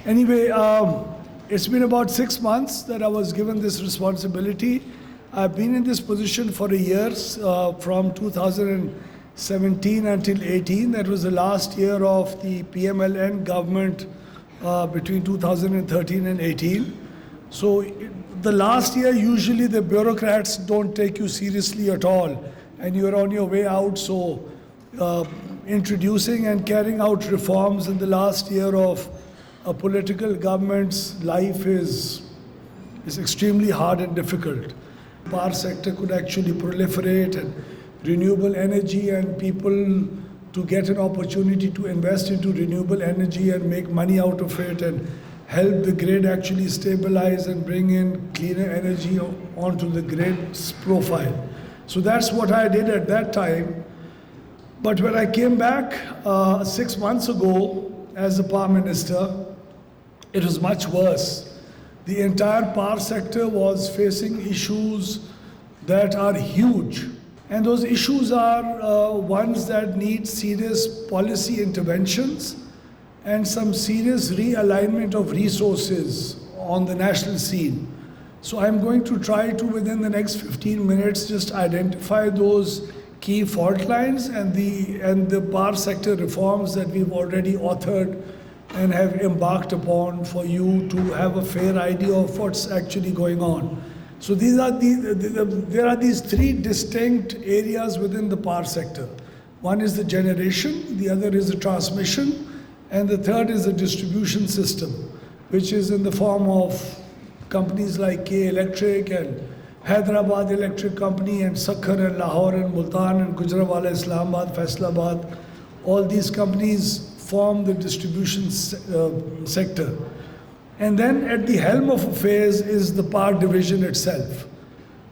Anyway, it's been about 6 months that I was given this responsibility. I've been in this position for a year, from 2017 until 18. That was the last year of the PMLN government between 2013 and 18. So the last year, usually the bureaucrats don't take you seriously at all, and you're on your way out. So introducing and carrying out reforms in the last year of a political government's life is extremely hard and difficult. Power sector could actually proliferate, and renewable energy, and people to get an opportunity to invest into renewable energy and make money out of it and help the grid actually stabilize and bring in cleaner energy onto the grid's profile. So that's what I did at that time. But when I came back 6 months ago as the power minister, it was much worse. The entire power sector was facing issues that are huge. And those issues are ones that need serious policy interventions and some serious realignment of resources on the national scene. So I'm going to try to, within the next 15 minutes, just identify those key fault lines and the power sector reforms that we've already authored and have embarked upon for you to have a fair idea of what's actually going on. So there are these three distinct areas within the power sector. One is the generation, the other is the transmission, and the third is the distribution system, which is in the form of companies like K Electric and Hyderabad Electric Company and Sakhar and Lahore and Multan and Gujranwala, Islamabad, Faisalabad. All these companies form the distribution sector. And then at the helm of affairs is the power division itself.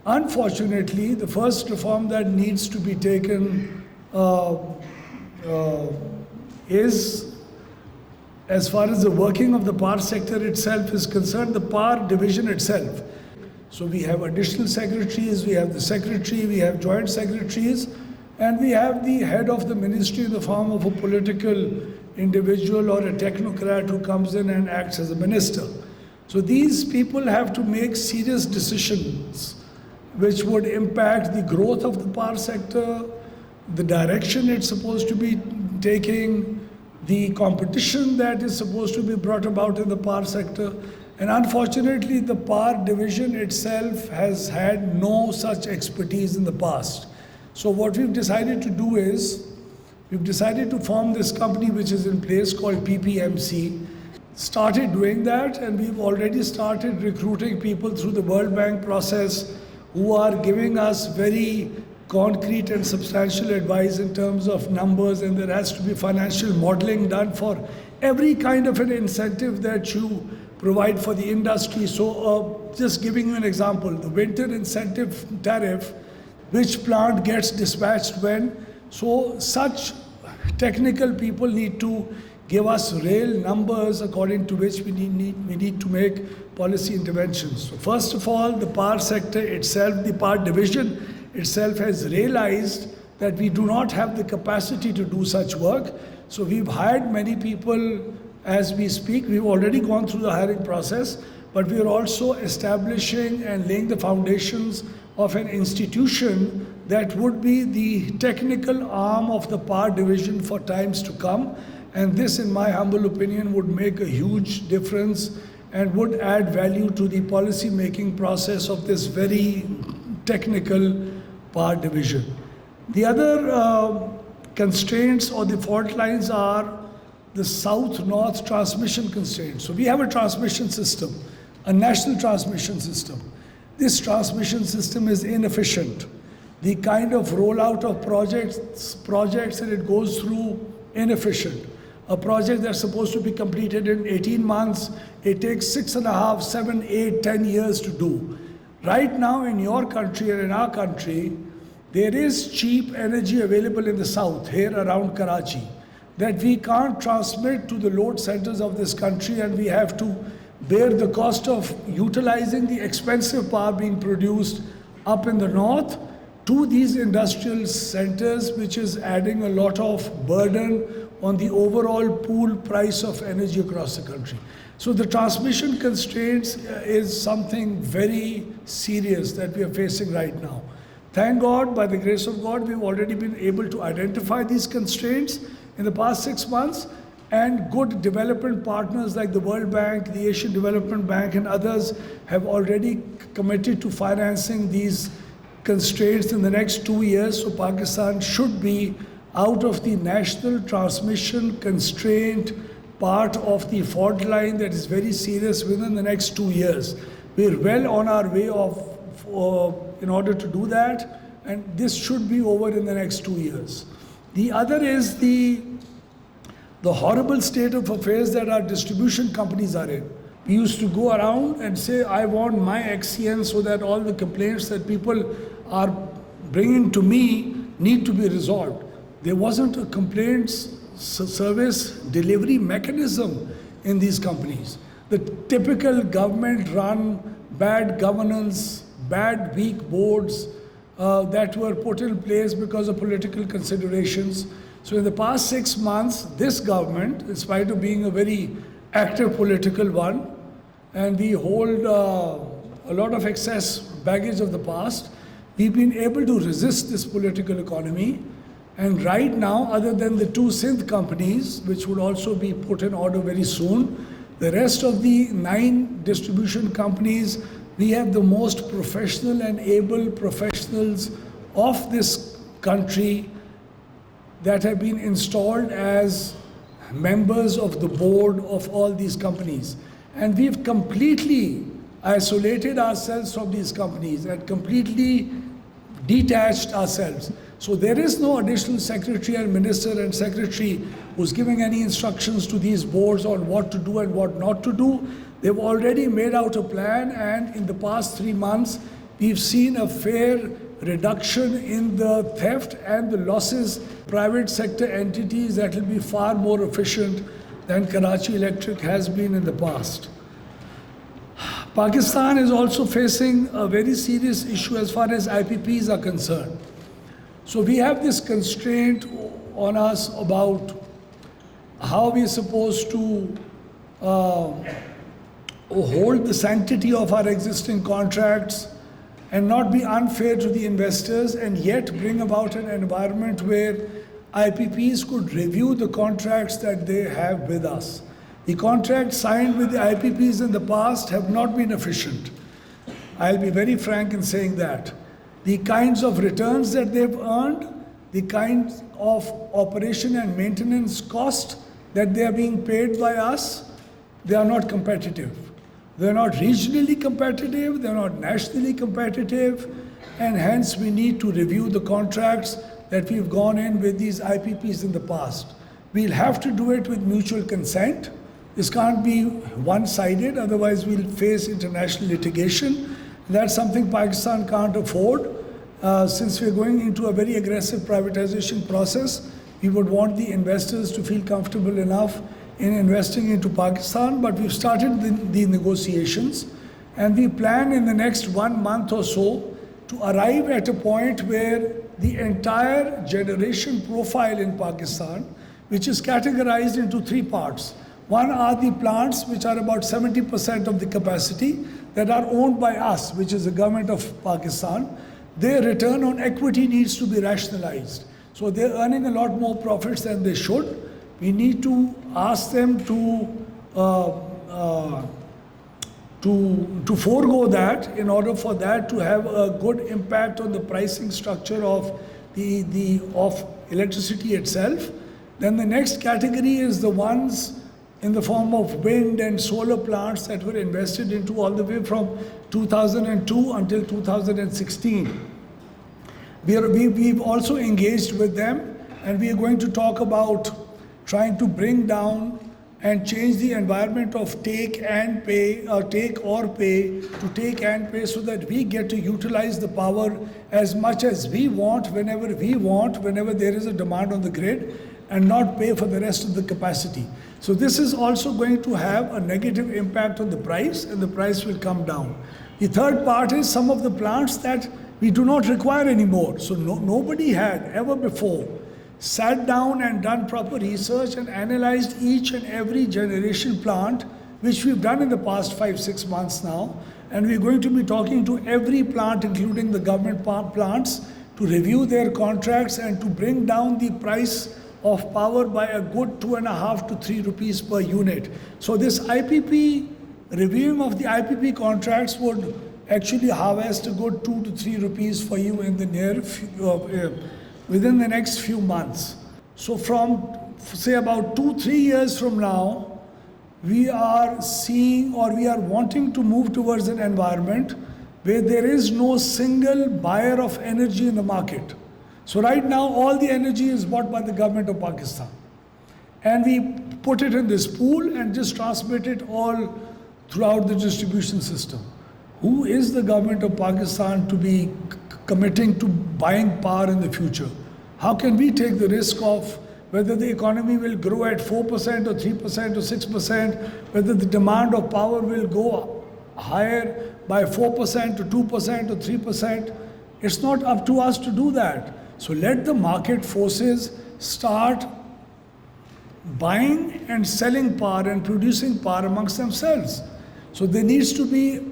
Unfortunately, the first reform that needs to be taken is, as far as the working of the power sector itself is concerned, the power division itself. So we have additional secretaries, we have the secretary, we have joint secretaries, and we have the head of the ministry in the form of a political individual or a technocrat who comes in and acts as a minister. So these people have to make serious decisions which would impact the growth of the power sector, the direction it's supposed to be taking, the competition that is supposed to be brought about in the power sector. And unfortunately, the power division itself has had no such expertise in the past. So what we've decided to do is, we've decided to form this company which is in place called PPMC. Started doing that, and we've already started recruiting people through the World Bank process who are giving us very concrete and substantial advice in terms of numbers, and there has to be financial modeling done for every kind of an incentive that you provide for the industry. So just giving you an example, the winter incentive tariff, which plant gets dispatched when. So such technical people need to give us real numbers according to which we need to make policy interventions. So first of all, the power sector itself, the power division itself has realized that we do not have the capacity to do such work. So we've hired many people as we speak. We've already gone through the hiring process, but we are also establishing and laying the foundations of an institution that would be the technical arm of the power division for times to come. And this, in my humble opinion, would make a huge difference and would add value to the policy making process of this very technical power division. The other constraints or the fault lines are the south-north transmission constraints. So we have a transmission system, a national transmission system. This transmission system is inefficient. The kind of rollout of projects that it goes through, inefficient. A project that's supposed to be completed in 18 months, it takes 6.5, 7, 8, 10 years to do. Right now in your country and in our country, there is cheap energy available in the south, here around Karachi, that we can't transmit to the load centers of this country, and we have to bear the cost of utilizing the expensive power being produced up in the north to these industrial centers, which is adding a lot of burden on the overall pool price of energy across the country. So the transmission constraints is something very serious that we are facing right now. Thank God, by the grace of God, we've already been able to identify these constraints in the past 6 months, and good development partners like the World Bank, the Asian Development Bank and others have already committed to financing these constraints in the next 2 years. So Pakistan should be out of the national transmission constraint part of the fault line that is very serious within the next 2 years. We're well on our way in order to do that, and this should be over in the next 2 years. The other is the horrible state of affairs that our distribution companies are in. We used to go around and say, I want my XCN so that all the complaints that people are bringing to me need to be resolved. There wasn't a complaints service delivery mechanism in these companies. The typical government-run bad governance, bad weak boards that were put in place because of political considerations. So in the past 6 months, this government, in spite of being a very active political one, and we hold a lot of excess baggage of the past, we've been able to resist this political economy. And right now, other than the 2 synth companies, which would also be put in order very soon, the rest of the 9 distribution companies, we have the most professional and able professionals of this country that have been installed as members of the board of all these companies. And we've completely isolated ourselves from these companies and completely detached ourselves. So there is no additional secretary and minister and secretary who's giving any instructions to these boards on what to do and what not to do. They've already made out a plan, and in the past 3 months, we've seen a fair reduction in the theft and the losses. Private sector entities that will be far more efficient than Karachi Electric has been in the past. Pakistan is also facing a very serious issue as far as IPPs are concerned. So we have this constraint on us about how we are supposed to hold the sanctity of our existing contracts and not be unfair to the investors, and yet bring about an environment where IPPs could review the contracts that they have with us. The contracts signed with the IPPs in the past have not been efficient. I'll be very frank in saying that. The kinds of returns that they've earned, the kinds of operation and maintenance cost that they are being paid by us, they are not competitive. They're not regionally competitive, they're not nationally competitive, and hence we need to review the contracts that we've gone in with these IPPs in the past. We'll have to do it with mutual consent. This can't be one-sided, otherwise we'll face international litigation. That's something Pakistan can't afford. Since we're going into a very aggressive privatization process, we would want the investors to feel comfortable enough in investing into Pakistan, but we've started the negotiations, and we plan in the next 1 month or so to arrive at a point where the entire generation profile in Pakistan, which is categorized into 3 parts. One are the plants which are about 70% of the capacity that are owned by us, which is the government of Pakistan. Their return on equity needs to be rationalized. So they're earning a lot more profits than they should. We need to ask them to forego that in order for that to have a good impact on the pricing structure of of electricity itself. Then the next category is the ones in the form of wind and solar plants that were invested into all the way from 2002 until 2016. We've also engaged with them, and we are going to talk about trying to bring down and change the environment of take or pay to take and pay, so that we get to utilize the power as much as we want, whenever there is a demand on the grid, and not pay for the rest of the capacity. So this is also going to have a negative impact on the price, and the price will come down. The third part is some of the plants that we do not require anymore. So nobody had ever before sat down and done proper research and analyzed each and every generation plant, which we've done in the past 5-6 months now. And we're going to be talking to every plant, including the government plants, to review their contracts and to bring down the price of power by a good 2.5 to 3 rupees per unit. So this IPP, reviewing of the IPP contracts would actually harvest a good 2 to 3 rupees for you in the within the next few months. So from say about 2-3 years from now, we are seeing or we are wanting to move towards an environment where there is no single buyer of energy in the market. So right now all the energy is bought by the government of Pakistan. And we put it in this pool and just transmit it all throughout the distribution system. Who is the government of Pakistan to be committing to buying power in the future? How can we take the risk of whether the economy will grow at 4% or 3% or 6%, whether the demand of power will go higher by 4% to 2% or 3%? It's not up to us to do that. So let the market forces start buying and selling power and producing power amongst themselves. So there needs to be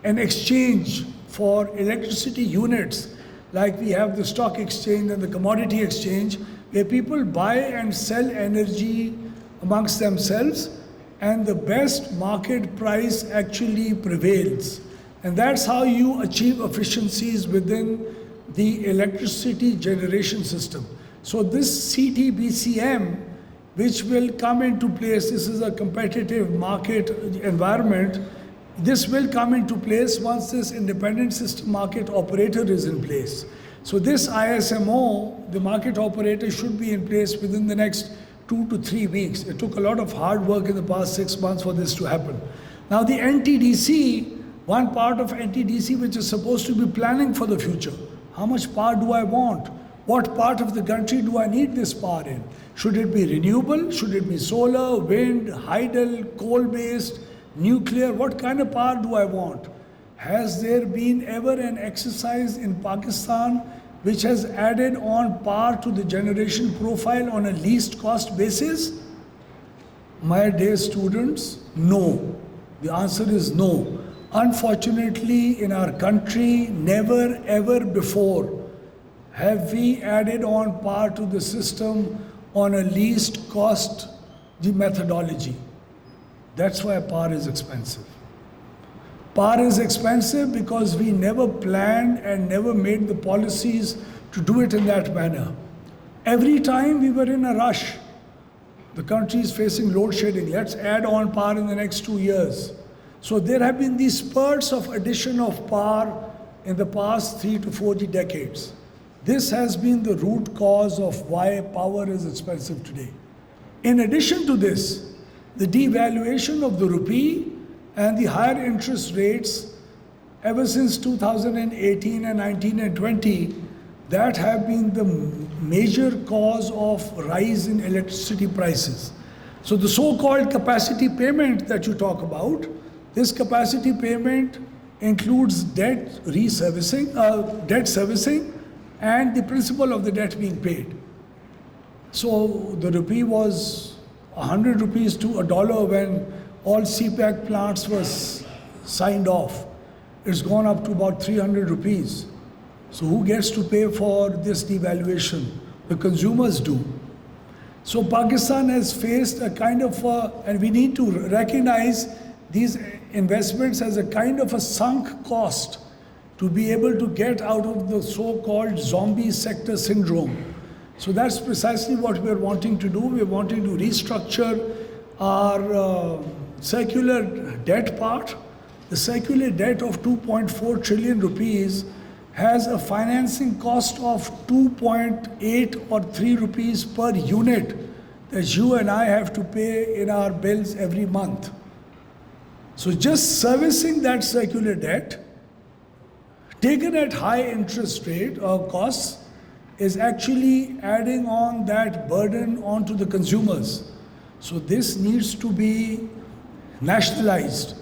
an exchange for electricity units, like we have the stock exchange and the commodity exchange, where people buy and sell energy amongst themselves, and the best market price actually prevails. And that's how you achieve efficiencies within the electricity generation system. So this CTBCM, which will come into place, this is a competitive market environment, this will come into place once this independent system market operator is in place. So this ISMO, the market operator, should be in place within the next 2 to 3 weeks. It took a lot of hard work in the past 6 months for this to happen. Now the NTDC, one part of NTDC which is supposed to be planning for the future. How much power do I want? What part of the country do I need this power in? Should it be renewable? Should it be solar, wind, hydel, coal-based, nuclear? What kind of power do I want? Has there been ever an exercise in Pakistan which has added on power to the generation profile on a least cost basis? My dear students, no. The answer is no. Unfortunately, in our country, never ever before have we added on power to the system on a least cost methodology. That's why power is expensive. Power is expensive because we never planned and never made the policies to do it in that manner. Every time we were in a rush, the country is facing load shedding. Let's add on power in the next 2 years. So there have been these spurts of addition of power in the past 3 to 4 decades. This has been the root cause of why power is expensive today. In addition to this, the devaluation of the rupee and the higher interest rates ever since 2018 and 19 and 20, that have been the major cause of rise in electricity prices. So the so-called capacity payment that you talk about, this capacity payment includes debt servicing and the principal of the debt being paid. So the rupee was 100 rupees to $1 when all CPAC plants were signed off. It's gone up to about 300 rupees. So who gets to pay for this devaluation? The consumers do. So Pakistan has faced a kind of and we need to recognize these investments as a kind of a sunk cost to be able to get out of the so-called zombie sector syndrome. So that's precisely what we're wanting to do. We're wanting to restructure our circular debt part. The circular debt of 2.4 trillion rupees has a financing cost of 2.8 or 3 rupees per unit that you and I have to pay in our bills every month. So just servicing that circular debt, taken at high interest rate or costs, is actually adding on that burden onto the consumers. So this needs to be nationalized.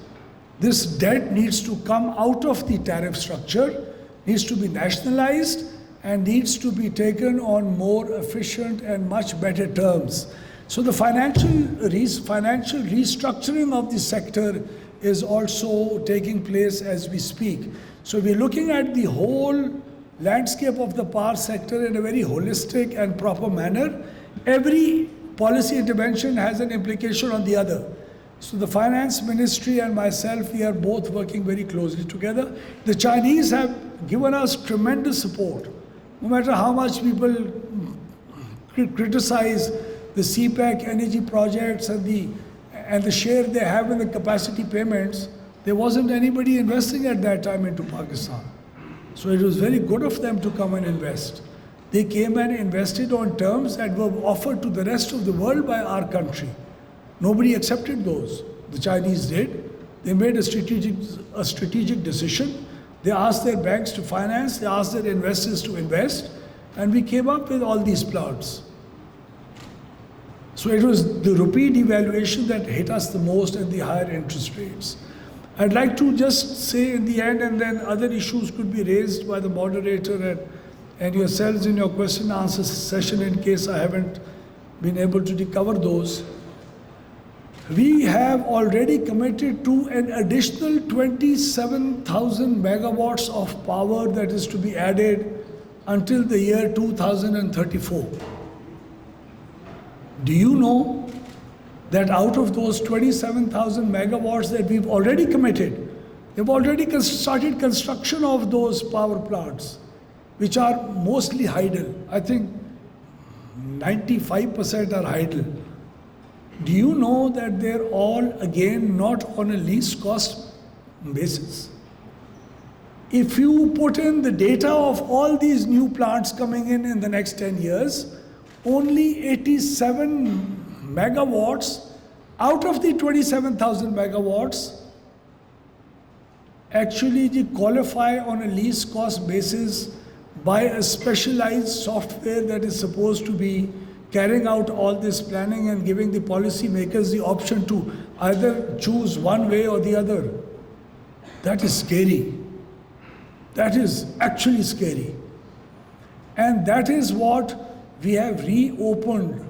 This debt needs to come out of the tariff structure, needs to be nationalized, and needs to be taken on more efficient and much better terms. So the financial restructuring of the sector is also taking place as we speak. So we're looking at the whole landscape of the power sector in a very holistic and proper manner. Every policy intervention has an implication on the other. So the finance ministry and myself, we are both working very closely together. The Chinese have given us tremendous support. No matter how much people criticize the CPEC energy projects and the share they have in the capacity payments, there wasn't anybody investing at that time into Pakistan. So it was very good of them to come and invest. They came and invested on terms that were offered to the rest of the world by our country. Nobody accepted those. The Chinese did. They made a strategic decision. They asked their banks to finance, they asked their investors to invest, and we came up with all these plants. So it was the rupee devaluation that hit us the most and the higher interest rates. I'd like to just say in the end, and then other issues could be raised by the moderator and yourselves in your question and answer session in case I haven't been able to cover those. We have already committed to an additional 27,000 megawatts of power that is to be added until the year 2034. Do you know that out of those 27,000 megawatts that we've already committed, they've already started construction of those power plants, which are mostly idle. I think 95% are idle. Do you know that they're all, again, not on a least cost basis? If you put in the data of all these new plants coming in the next 10 years, only 87 megawatts out of the 27,000 megawatts actually qualify on a least cost basis by a specialized software that is supposed to be carrying out all this planning and giving the policy makers the option to either choose one way or the other. That is scary. That is actually scary. And that is what we have reopened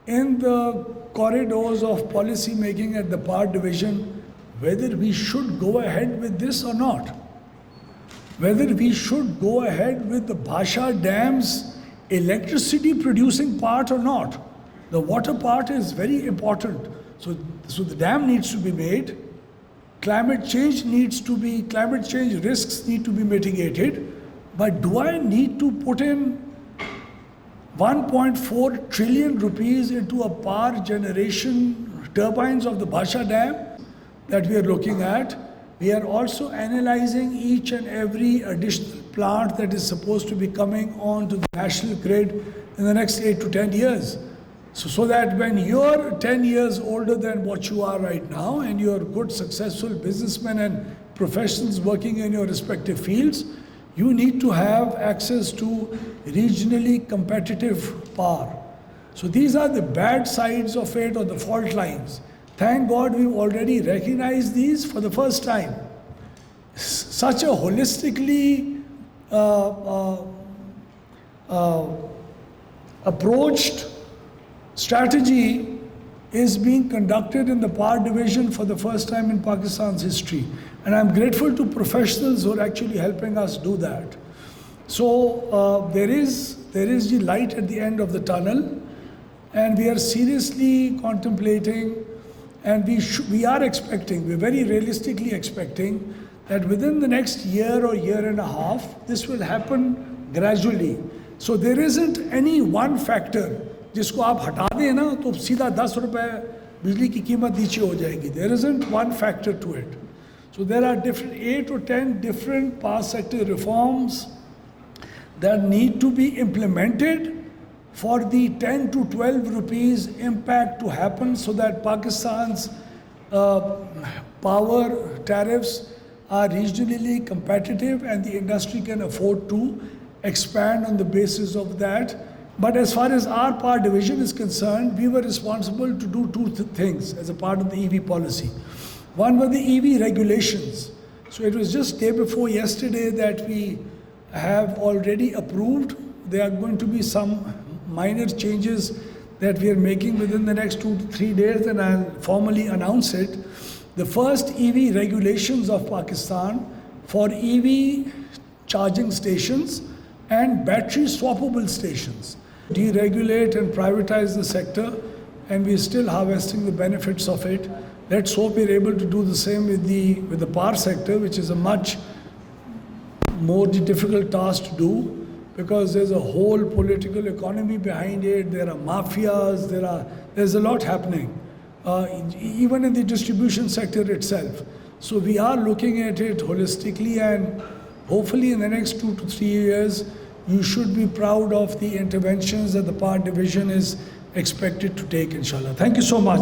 in the corridors of policy making at the power division, whether we should go ahead with this or not. Whether we should go ahead with the Bhasha Dam's electricity producing part or not. The water part is very important. So the dam needs to be made. Climate change risks need to be mitigated. But do I need to put in 1.4 trillion rupees into a power generation turbines of the Bhasha Dam that we are looking at? We are also analyzing each and every additional plant that is supposed to be coming onto the national grid in the next 8 to 10 years. So that when you're 10 years older than what you are right now and you're good, successful businessmen and professionals working in your respective fields, you need to have access to regionally competitive power. So these are the bad sides of it, or the fault lines. Thank God we've already recognized these for the first time. Such a holistically approached strategy is being conducted in the power division for the first time in Pakistan's history. And I'm grateful to professionals who are actually helping us do that. So there is the light at the end of the tunnel, and we are seriously contemplating, and we are expecting, we're very realistically expecting that within the next year or year and a half, this will happen gradually. So there isn't any one factor, जिसको आप हटा दें ना तो सीधा 10 रुपए बिजली की कीमत नीचे हो जाएगी. There isn't one factor to it. So there are 8 or 10 different power sector reforms that need to be implemented for the 10 to 12 rupees impact to happen, so that Pakistan's power tariffs are regionally competitive and the industry can afford to expand on the basis of that. But as far as our power division is concerned, we were responsible to do two things as a part of the EV policy. One were the EV regulations. So it was just day before yesterday that we have already approved. There are going to be some minor changes that we are making within the next 2 to 3 days, and I'll formally announce it. The first EV regulations of Pakistan for EV charging stations and battery swappable stations. Deregulate and privatize the sector, and we're still harvesting the benefits of it. Let's hope we're able to do the same with the power sector, which is a much more difficult task to do, because there's a whole political economy behind it. There are mafias, there's a lot happening, even in the distribution sector itself. So we are looking at it holistically, and hopefully in the next 2 to 3 years, you should be proud of the interventions that the power division is expected to take, inshallah. Thank you so much.